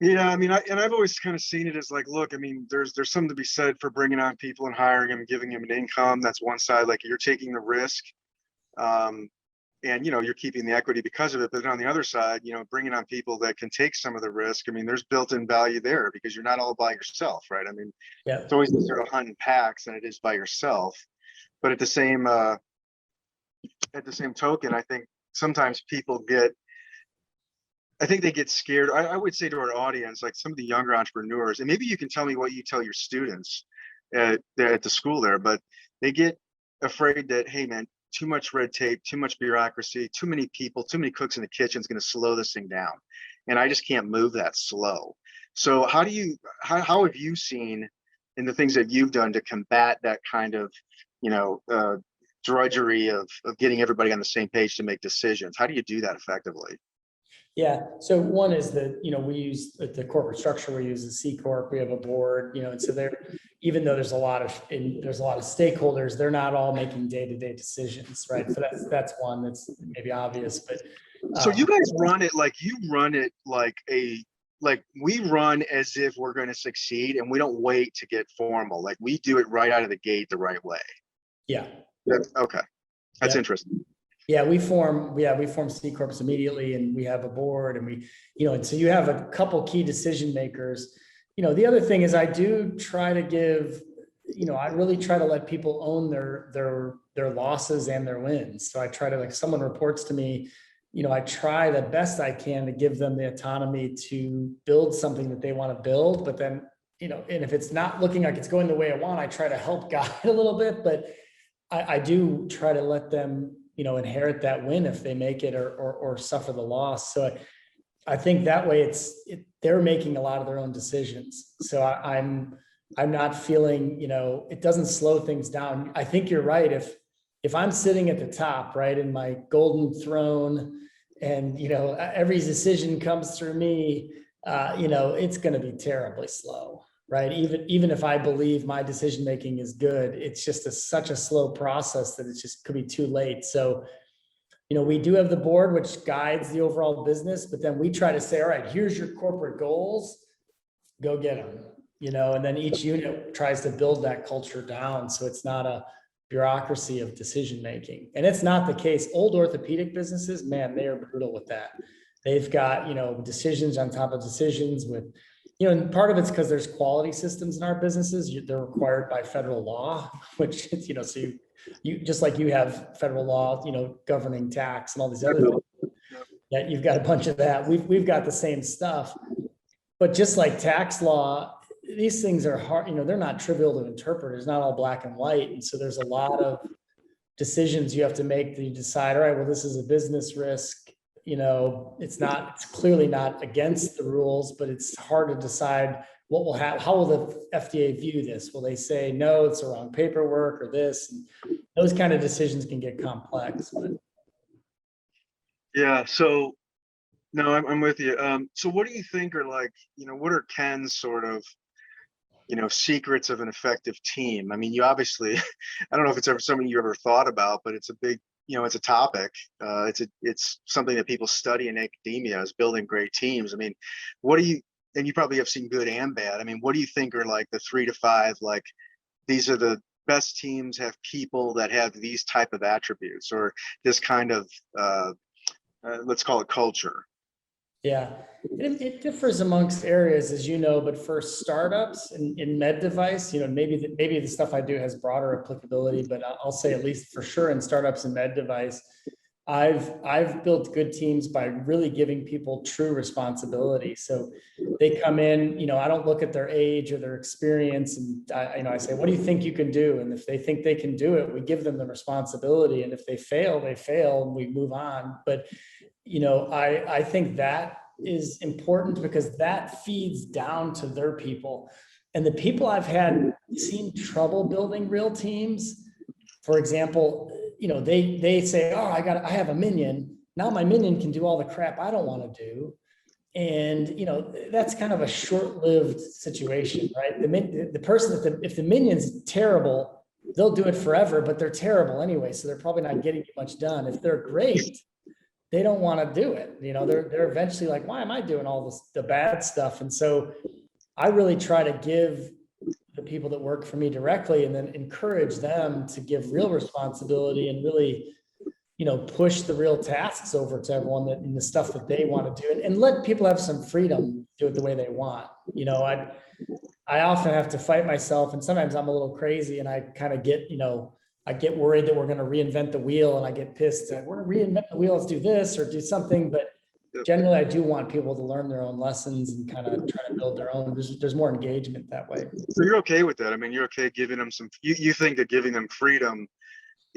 Yeah, I mean, I've always kind of seen it as like, look, I mean, there's something to be said for bringing on people and hiring them, giving them an income. That's one side. Like you're taking the risk, um, and you're keeping the equity because of it. But on the other side, bringing on people that can take some of the risk. I mean, there's built-in value there because you're not all by yourself, right? I mean, Yeah. it's always easier to hunt in packs than it is by yourself. But at the same token, I think sometimes people get I think they get scared. I would say to our audience, like some of the younger entrepreneurs, and maybe you can tell me what you tell your students at the school there, but they get afraid that, hey, man, too much red tape, too much bureaucracy, too many people, too many cooks in the kitchen is going to slow this thing down. And I just can't move that slow. So how have you seen in the things that you've done to combat that kind of, you know, uh, drudgery of getting everybody on the same page to make decisions? How do you do that effectively? Yeah. So one is that, we use the corporate structure, we use the C Corp, we have a board, and so even though there's a lot of stakeholders, they're not all making day-to-day decisions, right? So that's one that's maybe obvious, but So you guys run it like we run as if we're going to succeed and we don't wait to get formal. Like we do it right out of the gate the right way. yeah. Okay. That's Yeah. interesting. Yeah, we form C corps immediately, and we have a board, and and so you have a couple key decision makers. The other thing is I do try to give, I really try to let people own their losses and their wins. So I try to, like, someone reports to me, I try the best I can to give them the autonomy to build something that they want to build, but then, and if it's not looking like it's going the way I want, I try to help guide a little bit, but I do try to let them, inherit that win if they make it or suffer the loss. So I think that way they're making a lot of their own decisions. So I'm not feeling, it doesn't slow things down. I think you're right. If I'm sitting at the top, right, in my golden throne, and every decision comes through me, it's going to be terribly slow. Right. Even if I believe my decision making is good, it's just such a slow process that it just could be too late. So, we do have the board, which guides the overall business, but then we try to say, all right, here's your corporate goals, go get them, and then each unit tries to build that culture down. So it's not a bureaucracy of decision making. And it's not the case. Old orthopedic businesses, man, they are brutal with that. They've got, decisions on top of decisions with, and part of it's because there's quality systems in our businesses. They're required by federal law, which is, so you just like you have federal law, governing tax and all these other things. Yeah, you've got a bunch of that. We've got the same stuff, but just like tax law, these things are hard. They're not trivial to interpret. It's not all black and white, and so there's a lot of decisions you have to make that you decide. All right, well, this is a business risk. It's clearly not against the rules, but it's hard to decide what will happen. How will the FDA view this? Will they say, no, it's the wrong paperwork or this? And those kind of decisions can get complex. But Yeah. So no, I'm with you. So what do you think are like, what are Ken's sort of, secrets of an effective team? I mean, you obviously, I don't know if it's ever something you ever thought about, but it's a big, it's a topic. It's something that people study in academia, is building great teams. I mean, and you probably have seen good and bad. I mean, what do you think are like the 3 to 5, like these are the best teams, have people that have these type of attributes or this kind of, let's call it culture? yeah, it differs amongst areas, as but for startups in med device, maybe the stuff I do has broader applicability, but I'll say at least for sure in startups and med device, I've built good teams by really giving people true responsibility. So they come in, I don't look at their age or their experience, and I say, what do you think you can do? And if they think they can do it, we give them the responsibility, and if they fail, and we move on. But I think that is important because that feeds down to their people. And the people I've had seen trouble building real teams, for example, they say, oh, I have a minion. Now my minion can do all the crap I don't want to do. And, that's kind of a short-lived situation, right? The person, if the minion's terrible, they'll do it forever, but they're terrible anyway. So they're probably not getting much done. If they're great, they don't want to do it. You know, they're eventually like, why am I doing all this, the bad stuff? And so I really try to give the people that work for me directly and then encourage them to give real responsibility and really, push the real tasks over to everyone that, and the stuff that they want to do, and let people have some freedom to do it the way they want. I often have to fight myself, and sometimes I'm a little crazy and I kind of get, I get worried that we're going to reinvent the wheel, and I get pissed that we're going to reinvent the wheel, let's do this or do something. But generally I do want people to learn their own lessons and kind of try to build their own. There's more engagement that way. So you're okay with that? I mean, you're okay giving them you think that giving them freedom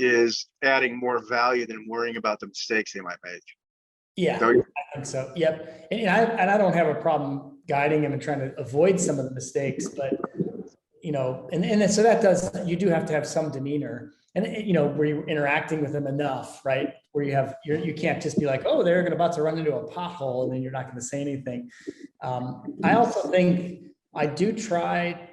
is adding more value than worrying about the mistakes they might make? Yeah, I think so. Yep. And I don't have a problem guiding them and trying to avoid some of the mistakes, but and so that you do have to have some demeanor, and where you're interacting with them enough, right? Where you can't just be like, oh, they're about to run into a pothole and then you're not going to say anything. I also think I do try.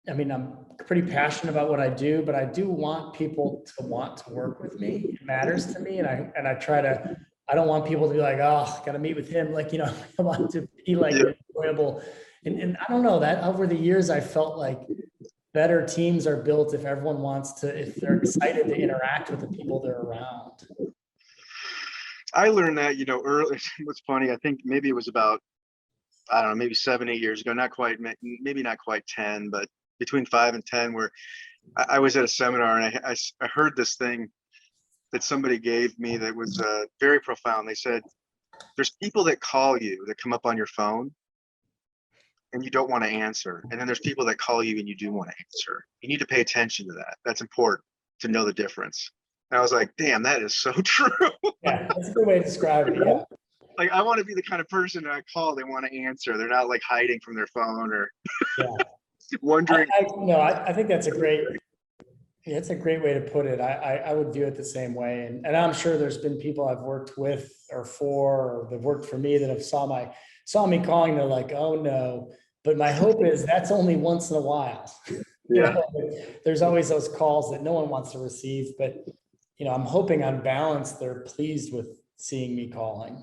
I mean, I'm pretty passionate about what I do, but I do want people to want to work with me. It matters to me. And I try to, I don't want people to be like, oh, got to meet with him. Like, I want to be like enjoyable. And I don't know, that over the years, I felt like better teams are built if everyone if they're excited to interact with the people they're around. I learned that, early. What's funny, I think maybe it was about, I don't know, maybe 7-8 years ago, not quite, maybe not quite 10, but between 5 and 10, where I was at a seminar and I heard this thing that somebody gave me that was very profound. They said, there's people that call you, that come up on your phone and you don't want to answer. And then there's people that call you and you do want to answer. You need to pay attention to that. That's important to know the difference. And I was like, damn, that is so true. Yeah, that's a good way to describe it. Yeah. Like, I want to be the kind of person that I call, they want to answer. They're not like hiding from their phone or wondering. I think that's a great way to put it. I would view it the same way. And I'm sure there's been people I've worked with or for, or that worked for me that have saw me calling. They're like, oh no. But my hope is that's only once in a while. There's always those calls that no one wants to receive, but I'm hoping on balance, they're pleased with seeing me calling.